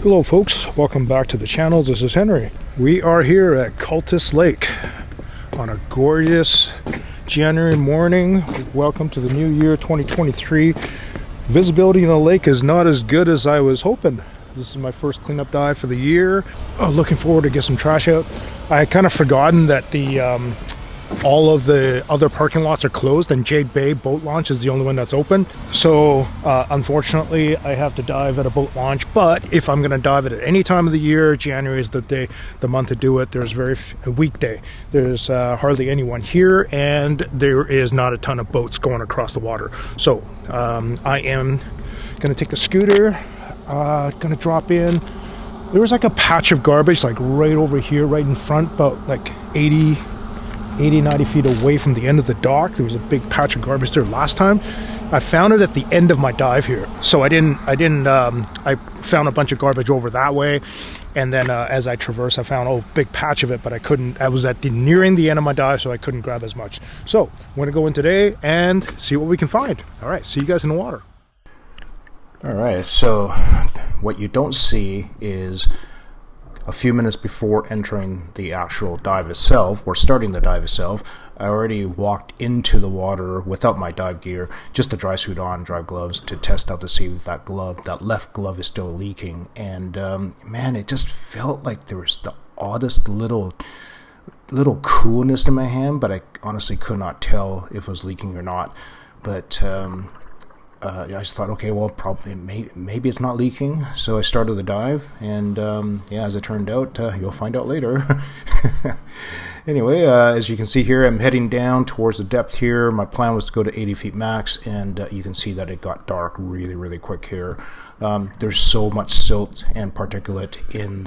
Hello folks, welcome back to the channel. This is Henry. We are here at Cultus Lake on a gorgeous January morning. Welcome to the new year 2023. Visibility in the lake is not as good as I was hoping. This is my first cleanup dive for the year. Looking forward to get some trash out. I had kind of forgotten that all of the other parking lots are closed and Jade Bay boat launch is the only one that's open. So unfortunately I have to dive at a boat launch, but if I'm going to dive at any time of the year, January is the month to do it. There's a weekday. There's hardly anyone here and there is not a ton of boats going across the water. So I am going to take the scooter, going to drop in. There was like a patch of garbage like right over here, right in front, about like 90 feet away from the end of the dock. There was a big patch of garbage there last time. I found it at the end of my dive here, so I found a bunch of garbage over that way, and then as I traversed I found a big patch of it, but I was nearing the end of my dive, so I couldn't grab as much. So I'm going to go in today and see what we can find. All right, see you guys in the water. All right, so what you don't see is a few minutes before entering the actual dive itself, or starting the dive itself, I already walked into the water without my dive gear, just a dry suit on, dry gloves, to test out to see if that left glove is still leaking. And man, it just felt like there was the oddest little coolness in my hand, but I honestly could not tell if it was leaking or not. But I just thought, okay, well, probably maybe it's not leaking. So I started the dive, and yeah, as it turned out, you'll find out later. Anyway, as you can see here, I'm heading down towards the depth here. My plan was to go to 80 feet max, and you can see that it got dark really, really quick here. There's so much silt and particulate in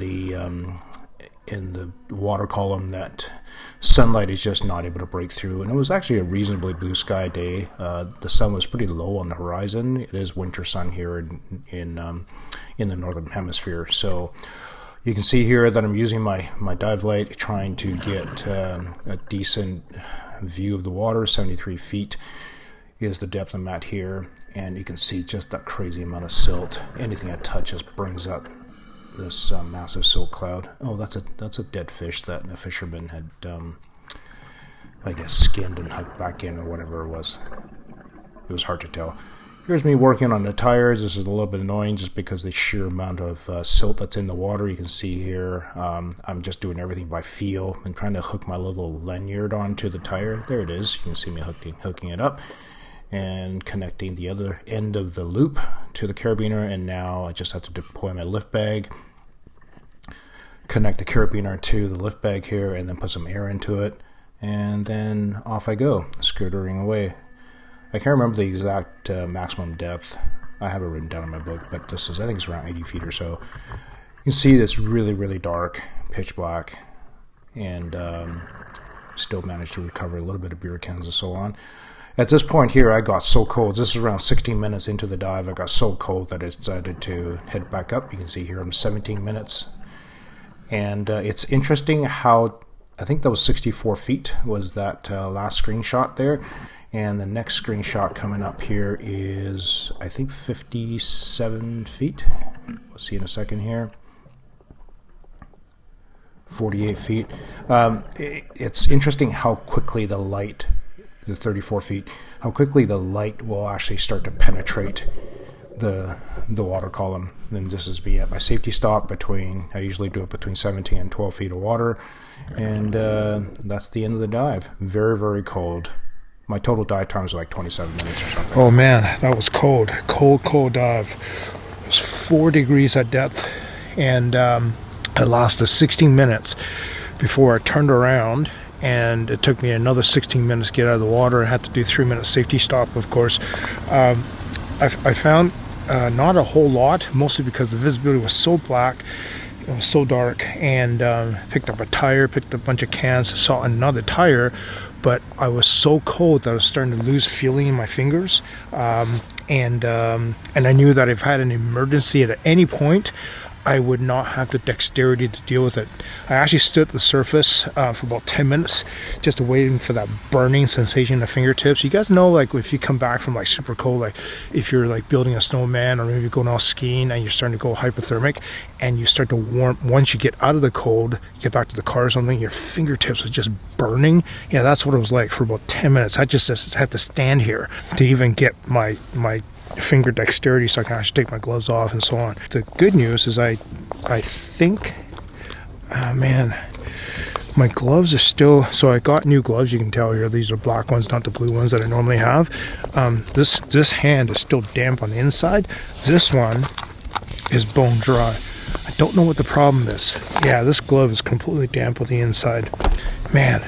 the water column that sunlight is just not able to break through. And it was actually a reasonably blue sky day. The sun was pretty low on the horizon. It is winter sun here in the northern hemisphere. So you can see here that I'm using my dive light, trying to get a decent view of the water. 73 feet is the depth I'm at here, and you can see just that crazy amount of silt. Anything I touch just brings up this massive silt cloud. Oh, that's a dead fish that a fisherman had, I guess, skinned and hooked back in, or whatever it was. It was hard to tell. Here's me working on the tires. This is a little bit annoying just because the sheer amount of silt that's in the water. You can see here, I'm just doing everything by feel and trying to hook my little lanyard onto the tire. There it is. You can see me hooking it up and connecting the other end of the loop to the carabiner, and now I just have to deploy my lift bag, connect the carabiner to the lift bag here, and then put some air into it, and then off I go, scootering away. I can't remember the exact maximum depth. I have it written down in my book, but I think it's around 80 feet or so. You can see this really, really dark, pitch black, and still managed to recover a little bit of beer cans and so on. At this point here, I got so cold. This is around 16 minutes into the dive. I got so cold that I decided to head back up. You can see here I'm 17 minutes. And it's interesting how, I think that was 64 feet was that last screenshot there. And the next screenshot coming up here is, I think, 57 feet. We'll see in a second here. 48 feet. It's interesting how quickly the light, the 34 feet, how quickly the light will actually start to penetrate the water column. And this is me at my safety stop I usually do it between 17 and 12 feet of water. And that's the end of the dive. Very, very cold. My total dive time was like 27 minutes or something. Oh man, that was cold dive. It was 4 degrees at depth, and it lasted 16 minutes before I turned around, and it took me another 16 minutes to get out of the water. I had to do 3-minute safety stop, of course. I found not a whole lot, mostly because the visibility was so black. It was so dark, and picked up a tire, picked up a bunch of cans, saw another tire, but I was so cold that I was starting to lose feeling in my fingers, and I knew that if I had an emergency at any point, I would not have the dexterity to deal with it. I actually stood at the surface for about 10 minutes just waiting for that burning sensation in the fingertips. You guys know, like, if you come back from like super cold, like if you're like building a snowman or maybe going out skiing and you're starting to go hypothermic and you start to warm, once you get out of the cold, get back to the car or something, your fingertips are just burning. Yeah, that's what it was like for about 10 minutes. I just had to stand here to even get my finger dexterity so I can actually take my gloves off and so on. The good news is I think, oh man, my gloves are still, so I got new gloves, you can tell here, these are black ones, not the blue ones that I normally have. This hand is still damp on the inside. This one is bone dry. I don't know what the problem is. Yeah, this glove is completely damp on the inside. Man,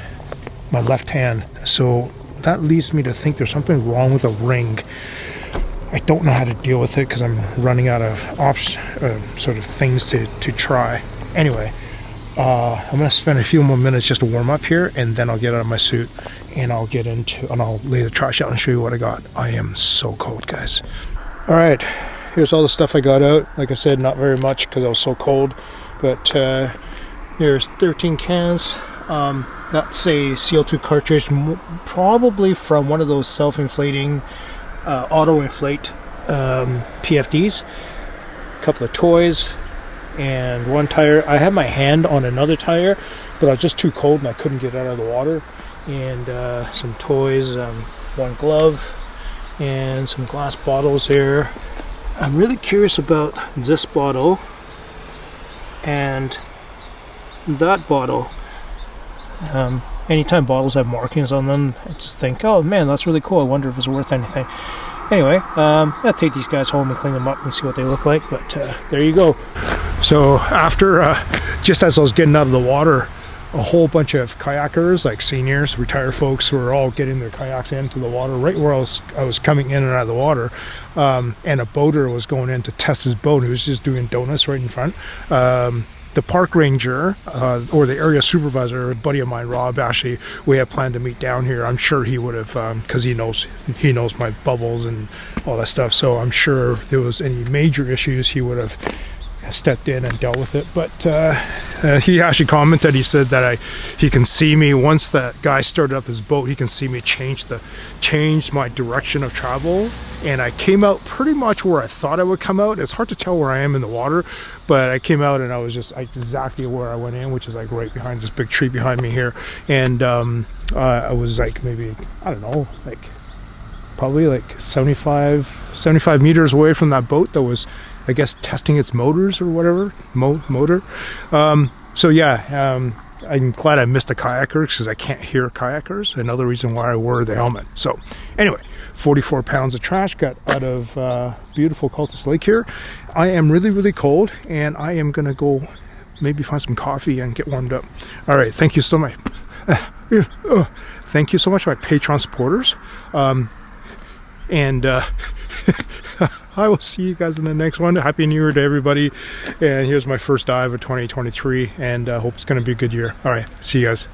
my left hand. So that leads me to think there's something wrong with the ring. I don't know how to deal with it because I'm running out of sort of things to try. Anyway, I'm going to spend a few more minutes just to warm up here, and then I'll get out of my suit and I'll lay the trash out and show you what I got. I am so cold, guys. All right, here's all the stuff I got out. Like I said, not very much because I was so cold, but here's 13 cans. That's a CO2 cartridge, probably from one of those self-inflating auto-inflate PFDs, a couple of toys, and one tire. I had my hand on another tire, but I was just too cold and I couldn't get out of the water. And some toys, one glove, and some glass bottles here. I'm really curious about this bottle and that bottle. Anytime bottles have markings on them, I just think, oh man, that's really cool. I wonder if it's worth anything. Anyway, I'll take these guys home and clean them up and see what they look like, but there you go. So after, just as I was getting out of the water, a whole bunch of kayakers, like seniors, retired folks, who were all getting their kayaks into the water right where I was coming in and out of the water, and a boater was going in to test his boat. He was just doing donuts right in front. The park ranger, or the area supervisor, a buddy of mine, Rob, actually, we had planned to meet down here. I'm sure he would have, because he knows my bubbles and all that stuff. So I'm sure if there was any major issues, he would have stepped in and dealt with it. But he actually commented, he said that he can see me once that guy started up his boat. He can see me change my direction of travel, and I came out pretty much where I thought I would come out. It's hard to tell where I am in the water, but I came out and I was just exactly where I went in, which is like right behind this big tree behind me here. And I was like, maybe, I don't know, like probably like 75 meters away from that boat that was, I guess, testing its motors or whatever, motor. So yeah, I'm glad I missed the kayakers because I can't hear kayakers. Another reason why I wore the helmet. So anyway, 44 pounds of trash got out of beautiful Cultus Lake here. I am really, really cold, and I am going to go maybe find some coffee and get warmed up. All right, thank you so much. Thank you so much, my Patreon supporters. And I will see you guys in the next one. Happy New Year to everybody. And here's my first dive of 2023, and I hope it's going to be a good year. All right, see you guys.